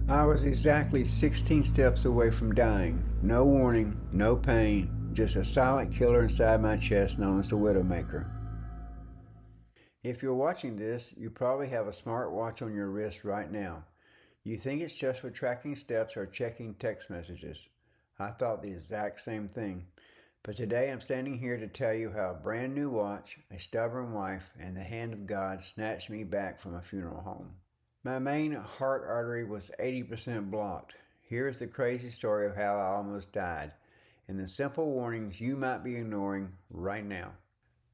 I was exactly 16 steps away from dying. No warning, no pain, just a silent killer inside my chest known as the Widowmaker. If you're watching this, you probably have a smartwatch on your wrist right now. You think it's just for tracking steps or checking text messages. I thought the exact same thing. But today I'm standing here to tell you how a brand new watch, a stubborn wife, and the hand of God snatched me back from a funeral home. My main heart artery was 80% blocked. Here's the crazy story of how I almost died, and the simple warnings you might be ignoring right now.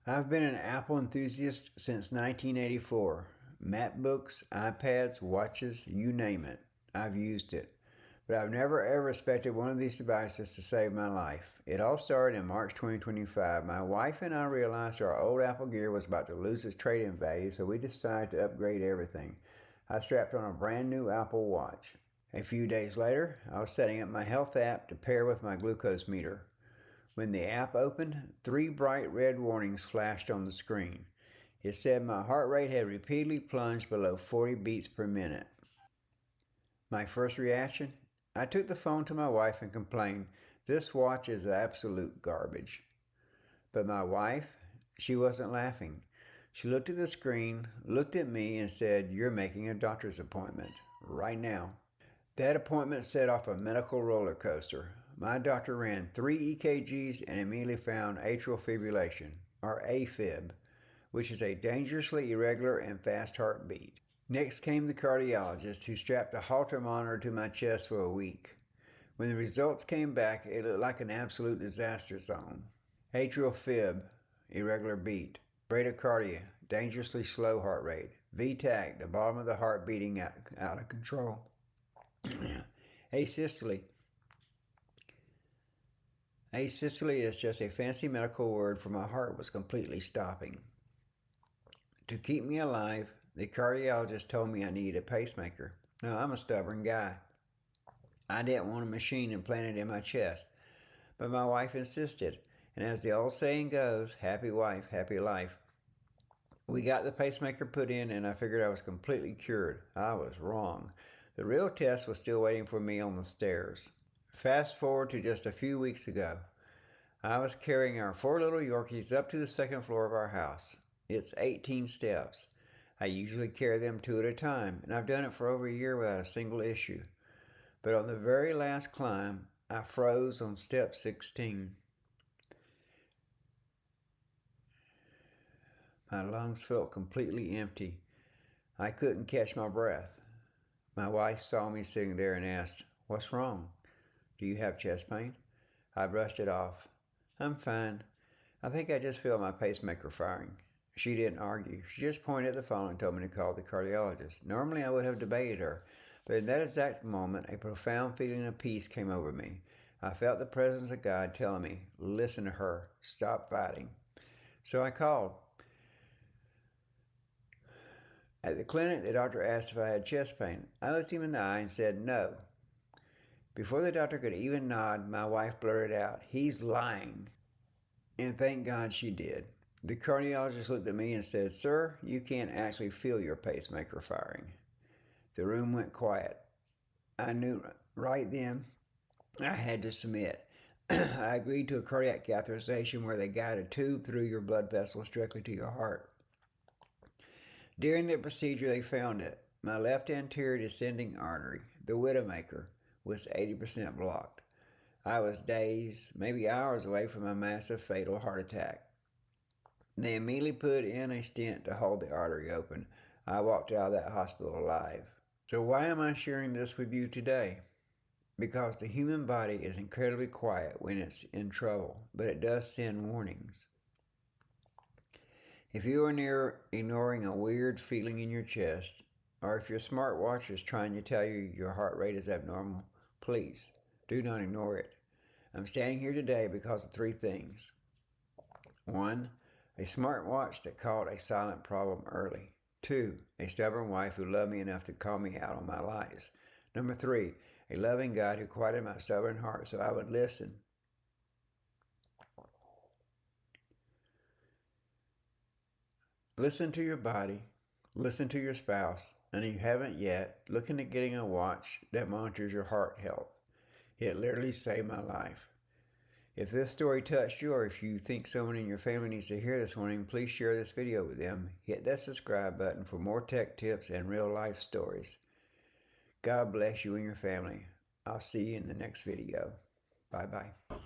I've been an Apple enthusiast since 1984. MacBooks, iPads, watches, you name it. I've used it. But I've never ever expected one of these devices to save my life. It all started in March 2025. My wife and I realized our old Apple gear was about to lose its trade-in value, so we decided to upgrade everything. I strapped on a brand new Apple Watch. A few days later, I was setting up my health app to pair with my glucose meter. When the app opened, 3 bright red warnings flashed on the screen. It said my heart rate had repeatedly plunged below 40 beats per minute. My first reaction? I took the phone to my wife and complained, "This watch is absolute garbage." But my wife, she wasn't laughing. She looked at the screen, looked at me, and said, "You're making a doctor's appointment right now." That appointment set off a medical roller coaster. My doctor ran 3 EKGs and immediately found atrial fibrillation, or AFib, which is a dangerously irregular and fast heartbeat. Next came the cardiologist, who strapped a Holter monitor to my chest for a week. When the results came back, it looked like an absolute disaster zone. Atrial fib, irregular beat. Bradycardia, dangerously slow heart rate. VTAC, the bottom of the heart beating out of control. Asystole. Asystole is just a fancy medical word for my heart was completely stopping. To keep me alive, the cardiologist told me I needed a pacemaker. Now, I'm a stubborn guy. I didn't want a machine implanted in my chest, but my wife insisted. And as the old saying goes, happy wife, happy life. We got the pacemaker put in, and I figured I was completely cured. I was wrong. The real test was still waiting for me on the stairs. Fast forward to just a few weeks ago. I was carrying our 4 little Yorkies up to the second floor of our house. It's 18 steps. I usually carry them 2 at a time, and I've done it for over a year without a single issue. But on the very last climb, I froze on step 16. My lungs felt completely empty. I couldn't catch my breath. My wife saw me sitting there and asked, "What's wrong? Do you have chest pain?" I brushed it off. "I'm fine. I think I just feel my pacemaker firing." She didn't argue. She just pointed at the phone and told me to call the cardiologist. Normally I would have debated her, but in that exact moment, a profound feeling of peace came over me. I felt the presence of God telling me, "Listen to her. Stop fighting." So I called. At the clinic, the doctor asked if I had chest pain. I looked him in the eye and said no. Before the doctor could even nod, my wife blurted out, "He's lying." And thank God she did. The cardiologist looked at me and said, "Sir, you can't actually feel your pacemaker firing." The room went quiet. I knew right then I had to submit. I agreed to a cardiac catheterization where they guide a tube through your blood vessels directly to your heart. During the procedure, they found it. My left anterior descending artery, the Widowmaker, was 80% blocked. I was days, maybe hours away from a massive fatal heart attack. They immediately put in a stent to hold the artery open. I walked out of that hospital alive. So why am I sharing this with you today? Because the human body is incredibly quiet when it's in trouble, but it does send warnings. If you are ignoring a weird feeling in your chest, or if your smartwatch is trying to tell you your heart rate is abnormal, please do not ignore it. I'm standing here today because of 3 things. 1, a smartwatch that caught a silent problem early. 2, a stubborn wife who loved me enough to call me out on my lies. Number 3, a loving God who quieted my stubborn heart so I would listen. Listen to your body. Listen to your spouse, and if you haven't yet, look into getting a watch that monitors your heart health. It literally saved my life. If this story touched you, or if you think someone in your family needs to hear this warning, please share this video with them. Hit that subscribe button for more tech tips and real life stories. God bless you and your family. I'll see you in the next video. Bye-bye.